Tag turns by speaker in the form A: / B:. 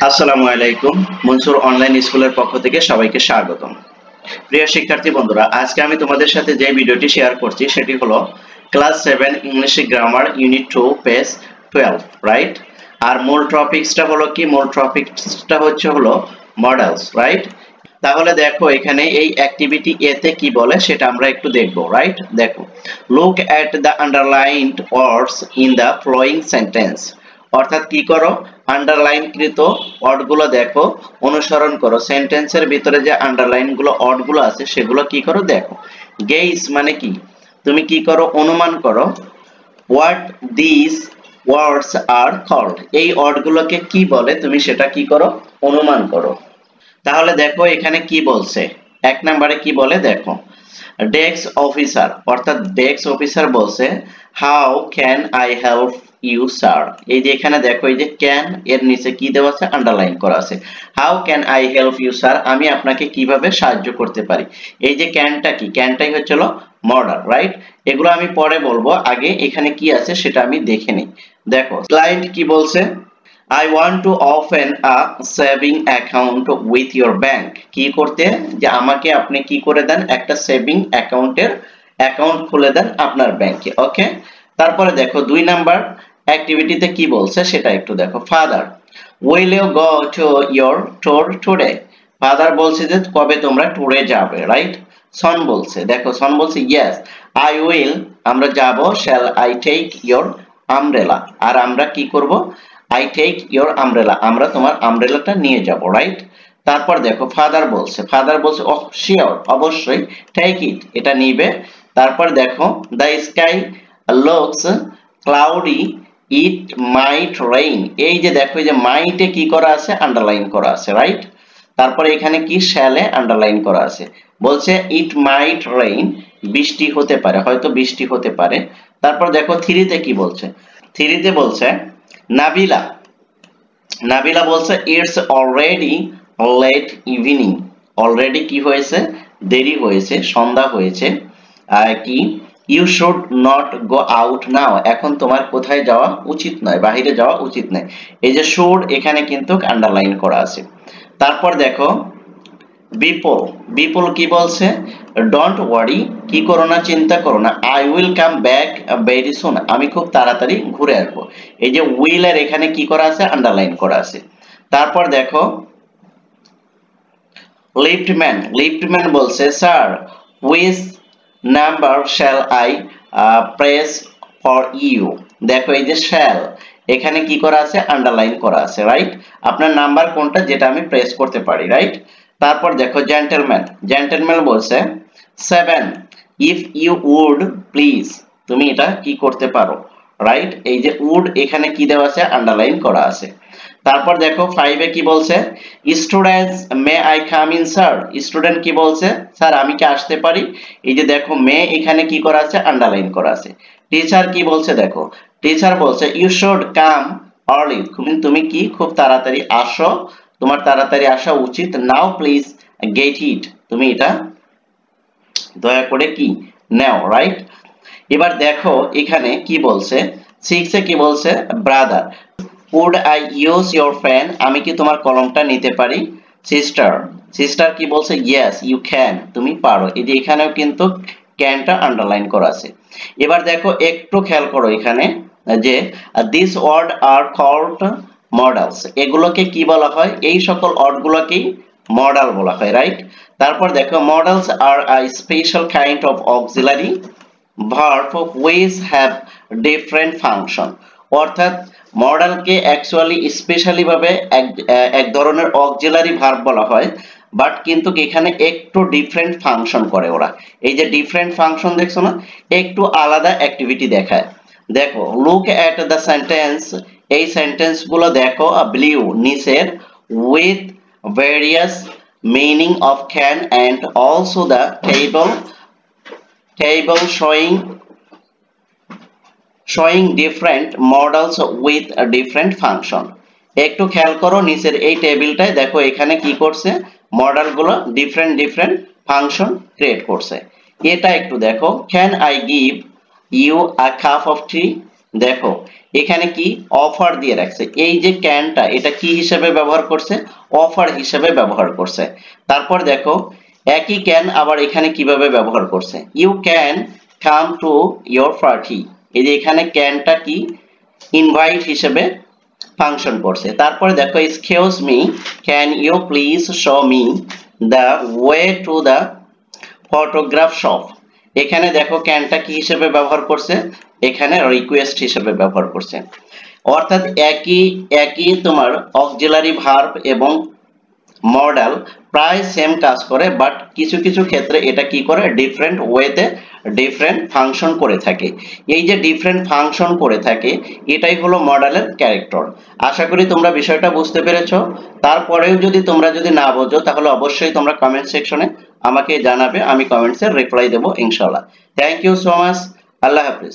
A: আসসালামু আলাইকুম। মনসুর অনলাইন স্কুলের পক্ষ থেকে সবাইকে স্বাগতম। প্রিয় শিক্ষার্থী বন্ধুরা, আজকে আমি তোমাদের সাথে যে ভিডিওটি শেয়ার করছি সেটি হলো class 7 English grammar unit 2 page 12, right? আর মূল টপিকসটা হলো কি? মূল টপিকসটা হলো মডেলস, রাইট? তাহলে দেখো এখানে এই অ্যাক্টিভিটি এ তে কি বলে সেটা আমরা একটু দেখব, রাইট? দেখো, look at the underlined words in the following sentence. অর্থাৎ কি করো, আন্ডারলাইনকৃত ওয়ার্ডগুলো দেখো, অনুসরণ করো। সেন্টেন্সের ভিতরে যে আন্ডারলাইন গুলো ওয়ার্ডগুলো আছে সেগুলো কি করো দেখো। গেইস মানে কি? তুমি কি করো, অনুমান করো। What this words are called, এই ওয়ার্ডগুলোকে কি বলে তুমি সেটা কি করো, অনুমান করো। তাহলে দেখো এখানে কি বলছে, এক নম্বরে কি বলে দেখো, ডেস্ক অফিসার, অর্থাৎ ডেস্ক অফিসার বলছে how can I help you sir. এই যে এখানে দেখো, এই যে ক্যান এর নিচে কি দেওয়া আছে, আন্ডারলাইন করা আছে। How can I help you sir, আমি আপনাকে কিভাবে সাহায্য করতে পারি। এই যে ক্যানটা কি, ক্যানটাই হচ্ছিল মডাল, রাইট? এগুলো আমি পরে বলবো, আগে এখানে কি আছে সেটা আমি দেখে নিই। দেখো ক্লায়েন্ট কি বলছে, I want to open a saving account with your bank. কি করতে, যে আমাকে আপনি কি করে দেন, একটা সেভিং অ্যাকাউন্টের অ্যাকাউন্ট খুলে দেন আপনার ব্যাংকে। ওকে, তারপরে দেখো 2 নাম্বার অ্যাক্টিভিটিতে কি বলছে সেটা একটু দেখো। Father, will you go to your tour today? Father বলছে যে কবে তোমরা ট্যুরে যাবে, রাইট? সন বলছে, দেখো সন বলছে yes I will, আমরা যাব। shall I take your umbrella, আর আমরা কি করব, I take your umbrella, আমরা তোমার আমব্রেলাটা নিয়ে যাব, রাইট? তারপর দেখো ফাদার বলছে oh sure, অবশ্যই, take it, এটা নিবে। তারপর দেখো the sky looks cloudy, it might rain, এই যে দেখো এই যে মাইটে কি করা আছে, আন্ডারলাইন করা আছে, রাইট? তারপরে এখানে কি, শ্যালে আন্ডারলাইন করা আছে। বলছে it might rain, বৃষ্টি হতে পারে, হয়তো বৃষ্টি হতে পারে। তারপর দেখো 3 তে কি বলছে, 3 তে বলছে নাবিলা, নাবিলা বলছে it's already late evening, already কি হয়েছে, দেরি হয়েছে, সন্ধ্যা হয়েছে। কি, you should not go out now, এখন তোমার কোথায় যাওয়া উচিত নয়, বাইরে যাওয়া উচিত নয়। এই যে শুড এখানে কিন্তু আন্ডারলাইন করা আছে। তারপর দেখো বিপুল, বিপুল কি বলছে, ডোন্ট ওয়ারি, কি করো না, চিন্তা করো না। I will come back very soon, আমি খুব তাড়াতাড়ি ঘুরে আসবো। এই যে উইল এর এখানে কি করা আছে, আন্ডারলাইন করা আছে। তারপর দেখো লিফটম্যান, লিফটম্যান বলছে sir which number shall I press for you. দেখো এই যে শ্যাল এখানে কি করা আছে, আন্ডারলাইন করা আছে, রাইট? আপনার নাম্বার কোনটা যেটা আমি প্রেস করতে পারি, রাইট? তারপর দেখো জেন্টলম্যান, জেন্টলম্যান বলছে 7 ইফ ইউ উড প্লিজ, তুমি এটা কি করতে পারো, রাইট? এই যে উড এখানে কি দেওয়া আছে, আন্ডারলাইন করা আছে। তারপর দেখো 5 এ কি বলছে, students may I come in sir, student কি বলছে, স্যার আমি কি আসতে পারি। এই যে দেখো মে এখানে কি করা আছে, আন্ডারলাইন করা আছে। টিচার কি বলছে দেখো, টিচার বলছে ইউ শুড কাম আর্লি, তুমি কি খুব তাড়াতাড়ি আসো, তোমার তাড়াতাড়ি আসা উচিত। নাও প্লিজ গেট ইট, তুমি এটা দয়া করে কি নাও, রাইট? এবার দেখো এখানে কি বলছে, 6 এ কি বলছে, brother would I use your pen, আমি কি তোমার কলমটা নিতে পারি। সিস্টার, সিস্টার কি বলছে, ইয়েস ইউ ক্যান, তুমি পারো। এই যে এখানেও কিন্তু ক্যানটা আন্ডারলাইন করা আছে। এবার দেখো একটু খেয়াল করো এখানে যে this word are called modals, এগুলোকে কি বলা হয়, এই সকল ওয়ার্ডগুলোকেই মডেল বলা হয়, রাইট? তারপর দেখো modals are a special kind of auxiliary verb which have different function, অর্থাৎ মডেলকে অ্যাকচুয়ালি স্পেশালি ভাবে এক ধরনের অক্সিলারি ভার্ব বলা হয়, বাট কিন্তু এখানে একটু ডিফারেন্ট ফাংশন করে ওরা। এই যে ডিফারেন্ট ফাংশন দেখছো না, একটু আলাদা অ্যাক্টিভিটি দেখায়। দেখো লুক এট দ্য সেন্টেন্স, এই সেন্টেন্স গুলো দেখো ব্লু নিচের with various meaning of can and also the table showing different models with a different function. একটু খেয়াল করো নিচের এই টেবিলটায়, দেখো এখানে কি করছে, মডেলগুলো ডিফারেন্ট ফাংশন ক্রিয়েট করছে। এটা একটু দেখো, can I give you a cup of tea, দেখো এখানে কি অফার দিয়ে রাখছে, এই যে ক্যানটা এটা কি হিসেবে ব্যবহার করছে, অফার হিসেবে ব্যবহার করছে। তারপর দেখো একই ক্যান আবার এখানে কিভাবে ব্যবহার করছে, you can come to your party, এই যে এখানে ক্যানটা কি ইনভাইট হিসেবে ফাংশন করছে। তারপরে দেখো excuse me can you please show me the way to the photograph shop, এখানে দেখো ক্যানটা কি হিসেবে ব্যবহার করছে, এখানে রিকোয়েস্ট হিসেবে ব্যবহার করছে। অর্থাৎ একই তোমার অক্সিলারি ভার্ব এবং মডেল প্রায় সেম কাজ করে, বাট কিছু কিছু ক্ষেত্রে এটা কি করে ডিফারেন্ট ওয়েতে ডিফারেন্ট ফাংশন করে থাকে। এই যে ডিফারেন্ট ফাংশন করে থাকে এটাই হলো মডেলের ক্যারেক্টার। আশা করি তোমরা বিষয়টা বুঝতে পেরেছো। তারপরেও যদি তোমরা না বোঝো তাহলে অবশ্যই তোমরা কমেন্ট সেকশনে আমাকে জানাবে, আমি কমেন্টসের রিপ্লাই দেবো ইনশাআল্লাহ। থ্যাংক ইউ সো মাচ, আল্লাহ হাফেজ।